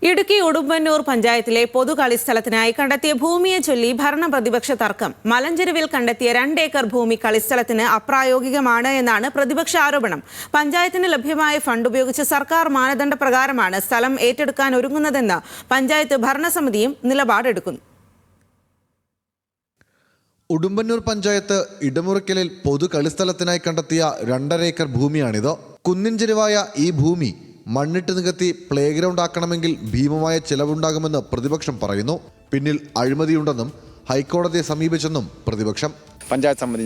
ഇടുക്കി ഉടുമ്പന്നൂർ പഞ്ചായത്തിലെ പൊതുകളിസ്ഥലത്തിനായി കണ്ടെത്തിയ ഭൂമിയെ ചൊല്ലി ഭരണ പ്രതിപക്ഷ തർക്കം. മലഞ്ചെരുവിൽ കണ്ടെത്തിയ 2 ഏക്കർ ഭൂമി കളിസ്ഥലത്തിന് അപ്രായോഗികമാണ് എന്നാണ് പ്രതിപക്ഷ ആരോപണം. പഞ്ചായത്തിന് ലഭ്യമായ ഫണ്ട് ഉപയോഗിച്ച് സർക്കാർ മാനദണ്ഡ പ്രകാരമാണ് സ്ഥലം ഏറ്റെടുക്കാൻ ഒരുങ്ങുന്നതെന്ന് പഞ്ചായത്ത് ഭരണസമിതിയും നിലപാടെടുക്കുന്നു. ഉടുമ്പന്നൂർ പഞ്ചായത്ത് ഇടമുറിക്കലിൽ പൊതു കളിസ്ഥലത്തിനായി കണ്ടെത്തിയ 2.5 ഏക്കർ ഭൂമിയാണിത്. കുന്നിൻ ചെരുവായ ഈ ഭൂമി മണ്ണിട്ട് നികത്തി പ്ലേ ഗ്രൗണ്ട് ആക്കണമെങ്കിൽ ഭീമമായ ചെലവുണ്ടാകുമെന്ന് പ്രതിപക്ഷം പറയുന്നു. പിന്നിൽ അഴിമതിയുണ്ടെന്നും ഹൈക്കോടതിയെ സമീപിച്ചെന്നും പ്രതിപക്ഷം. പഞ്ചായത്ത് സമിതി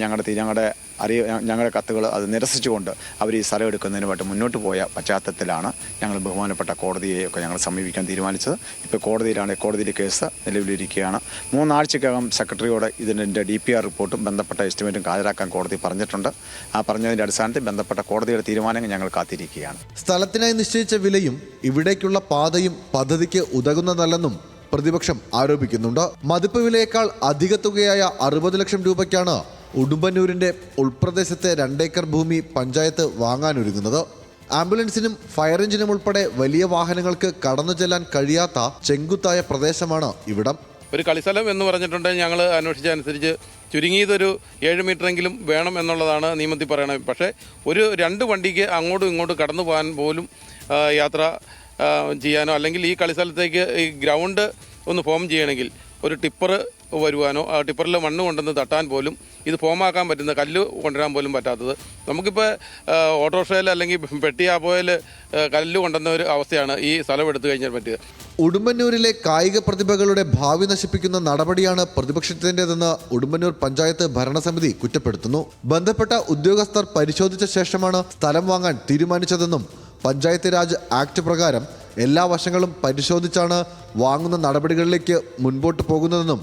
ഞങ്ങളുടെ കത്തുകൾ അത് നിരസിച്ചുകൊണ്ട് അവർ ഈ സ്ഥലം എടുക്കുന്നതിനുമായിട്ട് മുന്നോട്ട് പോയ പശ്ചാത്തലത്തിലാണ് ഞങ്ങൾ ബഹുമാനപ്പെട്ട കോടതിയെയൊക്കെ ഞങ്ങൾ സമീപിക്കാൻ തീരുമാനിച്ചത്. ഇപ്പോൾ കോടതിയിൽ കേസ് നിലവിലിരിക്കുകയാണ്. 3 ആഴ്ചക്കകം സെക്രട്ടറിയോട് ഇതിൻ്റെ DPR റിപ്പോർട്ടും ബന്ധപ്പെട്ട എസ്റ്റിമേറ്റും ഹാജരാക്കാൻ കോടതി പറഞ്ഞിട്ടുണ്ട്. ആ പറഞ്ഞതിൻ്റെ അടിസ്ഥാനത്തിൽ ബന്ധപ്പെട്ട കോടതിയുടെ തീരുമാനങ്ങൾ ഞങ്ങൾ കാത്തിരിക്കുകയാണ്. സ്ഥലത്തിനായി നിശ്ചയിച്ച വിലയും ഇവിടേക്കുള്ള പാതയും പദ്ധതിക്ക് ഉതകുന്നതല്ലെന്നും പ്രതിപക്ഷം ആരോപിക്കുന്നുണ്ട്. മതിപ്പ് വിലയേക്കാൾ അധിക തുകയായ 60 ലക്ഷം രൂപയ്ക്കാണ് ഉടുമ്പന്നൂരിന്റെ ഉൾപ്രദേശത്തെ 2 ഏക്കർ ഭൂമി പഞ്ചായത്ത് വാങ്ങാനൊരുങ്ങുന്നത്. ആംബുലൻസിനും ഫയർ എഞ്ചിനും ഉൾപ്പെടെ വലിയ വാഹനങ്ങൾക്ക് കടന്നു ചെല്ലാൻ കഴിയാത്ത ചെങ്കുത്തായ പ്രദേശമാണ് ഇവിടം. ഒരു കളിസ്ഥലം എന്ന് പറഞ്ഞിട്ടുണ്ടെങ്കിൽ ഞങ്ങൾ അന്വേഷിച്ചതനുസരിച്ച് ചുരുങ്ങിയതൊരു 7 മീറ്ററെങ്കിലും വേണം എന്നുള്ളതാണ് നിയമത്തിൽ പറയണത്. പക്ഷേ ഒരു 2 വണ്ടിക്ക് അങ്ങോട്ടും ഇങ്ങോട്ടും കടന്നു പോകാൻ പോലും യാത്ര ചെയ്യാനോ അല്ലെങ്കിൽ ഈ കളിസ്ഥലത്തേക്ക് ഈ ഗ്രൗണ്ട് ഒന്ന് ഫോം ചെയ്യണമെങ്കിൽ ഒരു ടിപ്പർ വരുവാനോ ആ ടിപ്പറിൽ മണ്ണ് കൊണ്ടുവന്ന് തട്ടാൻ പോലും ഇത് ഫോമാക്കാൻ പറ്റുന്ന കല്ല് കൊണ്ടുവരാൻ പോലും പറ്റാത്തത്. നമുക്കിപ്പോൾ ഓട്ടോറിക്ഷയിൽ അല്ലെങ്കിൽ പെട്ടിയാപ്പോയിൽ കല്ല് കൊണ്ടുവന്ന ഒരു അവസ്ഥയാണ് ഈ സ്ഥലം എടുത്തു കഴിഞ്ഞാൽ പറ്റുക. ഉടുമ്പന്നൂരിലെ കായിക പ്രതിഭകളുടെ ഭാവി നശിപ്പിക്കുന്ന നടപടിയാണ് പ്രതിപക്ഷത്തിൻ്റെതെന്ന് ഉടുമ്പന്നൂർ പഞ്ചായത്ത് ഭരണസമിതി കുറ്റപ്പെടുത്തുന്നു. ബന്ധപ്പെട്ട ഉദ്യോഗസ്ഥർ പരിശോധിച്ച ശേഷമാണ് സ്ഥലം വാങ്ങാൻ തീരുമാനിച്ചതെന്നും പഞ്ചായത്ത് രാജ് ആക്ട് പ്രകാരം എല്ലാ വശങ്ങളും പരിശോധിച്ചാണ് വാങ്ങുന്ന നടപടികളിലേക്ക് മുൻപോട്ട് പോകുന്നതെന്നും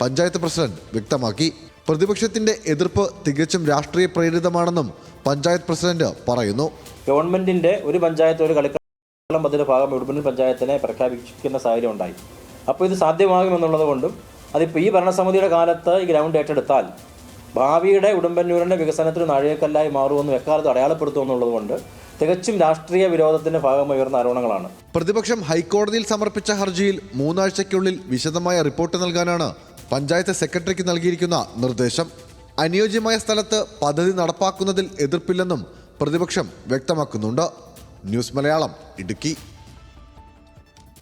പഞ്ചായത്ത് പ്രസിഡന്റ് വ്യക്തമാക്കി. പ്രതിപക്ഷത്തിന്റെ എതിർപ്പ് തികച്ചും രാഷ്ട്രീയ പ്രേരിതമാണെന്നും പഞ്ചായത്ത് പ്രസിഡന്റ് പറയുന്നു. ഗവൺമെന്റിന്റെ ഒരു പഞ്ചായത്ത് ഒരു കളിക്കളം പദ്ധതിയുടെ ഭാഗം ഉടുമ്പന്നൂർ പഞ്ചായത്തിനെ പ്രഖ്യാപിക്കുന്ന സാഹചര്യം ഉണ്ടായി. അപ്പോൾ ഇത് സാധ്യമാകുമെന്നുള്ളത് കൊണ്ടും അതിപ്പോൾ ഈ ഭരണസമിതിയുടെ കാലത്ത് ഈ ഗ്രൗണ്ട് ഏറ്റെടുത്താൽ ഭാവിയുടെ ഉടുമ്പന്നൂരിന്റെ വികസനത്തിന് നാഴികക്കല്ലായി മാറുമെന്നും എക്കാലത്ത് അടയാളപ്പെടുത്തുമെന്നുള്ളത് കൊണ്ട് തികച്ചും രാഷ്ട്രീയ വിരോധത്തിന്റെ ഭാഗമായി ഉയർന്ന ആരോപണങ്ങളാണ്. പ്രതിപക്ഷം ഹൈക്കോടതിയിൽ സമർപ്പിച്ച ഹർജിയിൽ 3 ആഴ്ചയ്ക്കുള്ളിൽ വിശദമായ റിപ്പോർട്ട് നൽകാനാണ് പഞ്ചായത്ത് സെക്രട്ടറിക്ക് നൽകിയിരിക്കുന്ന നിർദ്ദേശം. അനുയോജ്യമായ സ്ഥലത്ത് പദ്ധതി നടപ്പാക്കുന്നതിൽ എതിർപ്പില്ലെന്നും പ്രതിപക്ഷം വ്യക്തമാക്കുന്നുണ്ട്. ന്യൂസ് മലയാളം, ഇടുക്കി.